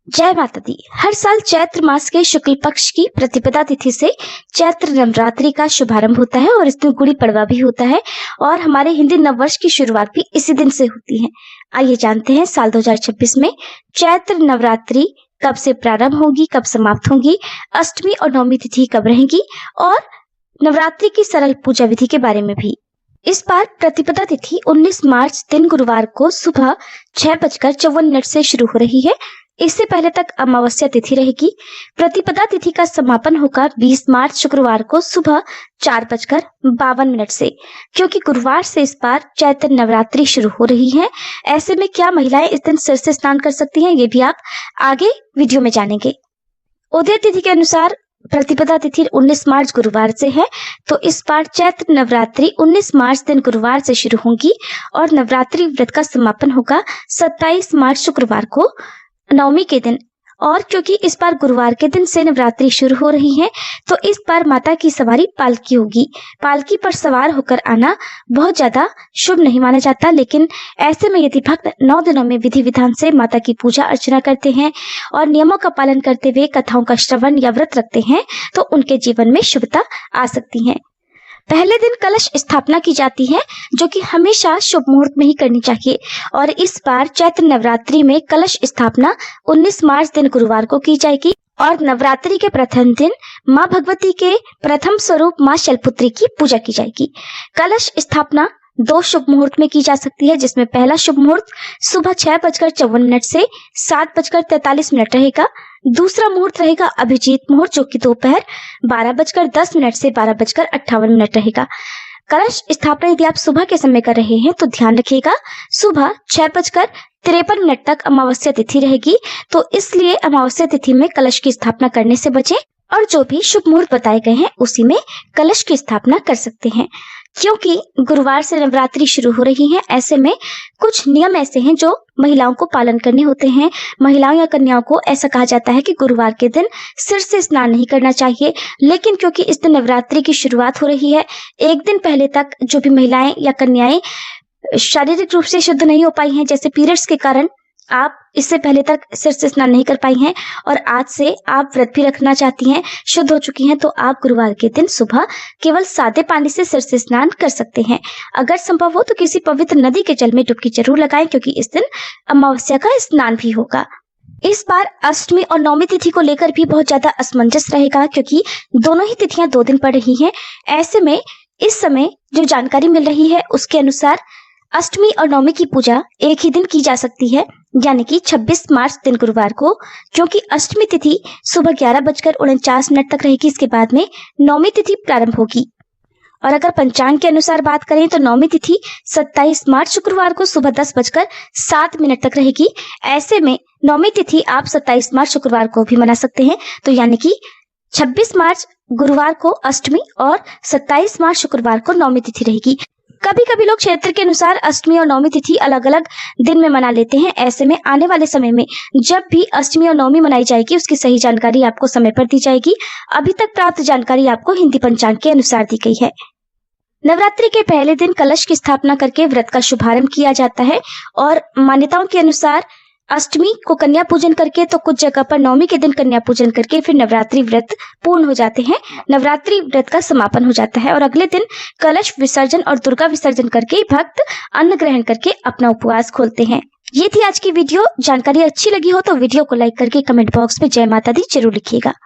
जय माता दी। हर साल चैत्र मास के शुक्ल पक्ष की प्रतिपदा तिथि से चैत्र नवरात्रि का शुभारंभ होता है और इसमें गुड़ी पड़वा भी होता है और हमारे हिंदी नववर्ष की शुरुआत भी इसी दिन से होती है। आइए जानते हैं साल 2026 में चैत्र नवरात्रि कब से प्रारंभ होगी, कब समाप्त होगी, अष्टमी और नवमी तिथि कब रहेगी और नवरात्रि की सरल पूजा विधि के बारे में भी। इस बार प्रतिपदा तिथि 19 मार्च दिन गुरुवार को सुबह 6:54 से शुरू हो रही है। इससे पहले तक अमावस्या तिथि रहेगी। प्रतिपदा तिथि का समापन होगा 20 मार्च शुक्रवार को सुबह 4:52 से। क्योंकि गुरुवार से इस बार चैत्र नवरात्रि शुरू हो रही है, ऐसे में क्या महिलाएं इस दिन सिर से स्नान कर सकती हैं, ये भी आप आगे वीडियो में जानेंगे। उदय तिथि के अनुसार प्रतिपदा तिथि 19 मार्च गुरुवार से है, तो इस बार चैत्र नवरात्रि 19 मार्च दिन गुरुवार से शुरू होगी और नवरात्रि व्रत का समापन होगा 27 मार्च शुक्रवार को नवमी के दिन। और क्योंकि इस बार गुरुवार के दिन से नवरात्रि शुरू हो रही है, तो इस बार माता की सवारी पालकी होगी। पालकी पर सवार होकर आना बहुत ज्यादा शुभ नहीं माना जाता, लेकिन ऐसे में यदि भक्त 9 दिनों में विधि विधान से माता की पूजा अर्चना करते हैं और नियमों का पालन करते हुए कथाओं का श्रवण या व्रत रखते हैं, तो उनके जीवन में शुभता आ सकती है। पहले दिन कलश स्थापना की जाती है, जो कि हमेशा शुभ मुहूर्त में ही करनी चाहिए और इस बार चैत्र नवरात्रि में कलश स्थापना 19 मार्च दिन गुरुवार को की जाएगी और नवरात्रि के प्रथम दिन मां भगवती के प्रथम स्वरूप मां शैलपुत्री की पूजा की जाएगी। कलश स्थापना 2 शुभ मुहूर्त में की जा सकती है, जिसमें पहला शुभ मुहूर्त सुबह 6:54 से 7:43 रहेगा। दूसरा मुहूर्त रहेगा अभिजीत मुहूर्त, जो कि दोपहर 12:10 से 12:58 रहेगा। कलश स्थापना यदि आप सुबह के समय कर रहे हैं तो ध्यान रखिएगा, सुबह 6:53 तक अमावस्या तिथि रहेगी, तो इसलिए अमावस्या तिथि में कलश की स्थापना करने से बचें और जो भी शुभ मुहूर्त बताए गए हैं उसी में कलश की स्थापना कर सकते हैं। क्योंकि गुरुवार से नवरात्रि शुरू हो रही है, ऐसे में कुछ नियम ऐसे हैं जो महिलाओं को पालन करने होते हैं। महिलाओं या कन्याओं को ऐसा कहा जाता है कि गुरुवार के दिन सिर से स्नान नहीं करना चाहिए, लेकिन क्योंकि इस दिन नवरात्रि की शुरुआत हो रही है, एक दिन पहले तक जो भी महिलाएं या कन्याएं शारीरिक रूप से शुद्ध नहीं हो पाई हैं, जैसे पीरियड्स के कारण आप इससे पहले तक सिर से स्नान नहीं कर पाई हैं और आज से आप व्रत भी रखना चाहती हैं, शुद्ध हो चुकी हैं, तो आप गुरुवार के दिन सुबह केवल सादे पानी से सिर से स्नान कर सकते हैं। अगर संभव हो तो किसी पवित्र नदी के जल में डुबकी जरूर लगाएं, क्योंकि इस दिन अमावस्या का स्नान भी होगा। इस बार अष्टमी और नवमी तिथि को लेकर भी बहुत ज्यादा असमंजस रहेगा, क्योंकि दोनों ही तिथियां 2 दिन पड़ रही हैं। ऐसे में इस समय जो जानकारी मिल रही है उसके अनुसार अष्टमी और नवमी की पूजा एक ही दिन की जा सकती है, यानी कि 26 मार्च दिन गुरुवार को, क्योंकि अष्टमी तिथि सुबह 11:49 तक रहेगी। इसके बाद में नवमी तिथि प्रारंभ होगी। और अगर पंचांग के अनुसार बात करें तो नवमी तिथि 27 मार्च शुक्रवार को सुबह 10:07 तक रहेगी। ऐसे में नवमी तिथि आप 27 मार्च शुक्रवार को भी मना सकते हैं, तो यानी कि 26 मार्च गुरुवार को अष्टमी और 27 मार्च शुक्रवार को नवमी तिथि रहेगी। कभी कभी लोग क्षेत्र के अनुसार अष्टमी और नवमी तिथि अलग अलग दिन में मना लेते हैं। ऐसे में आने वाले समय में जब भी अष्टमी और नवमी मनाई जाएगी, उसकी सही जानकारी आपको समय पर दी जाएगी। अभी तक प्राप्त जानकारी आपको हिंदी पंचांग के अनुसार दी गई है। नवरात्रि के पहले दिन कलश की स्थापना करके व्रत का शुभारंभ किया जाता है और मान्यताओं के अनुसार अष्टमी को कन्या पूजन करके, तो कुछ जगह पर नवमी के दिन कन्या पूजन करके फिर नवरात्रि व्रत पूर्ण हो जाते हैं। नवरात्रि व्रत का समापन हो जाता है और अगले दिन कलश विसर्जन और दुर्गा विसर्जन करके भक्त अन्न ग्रहण करके अपना उपवास खोलते हैं। ये थी आज की वीडियो। जानकारी अच्छी लगी हो तो वीडियो को लाइक करके कमेंट बॉक्स में जय माता दी जरूर लिखिएगा।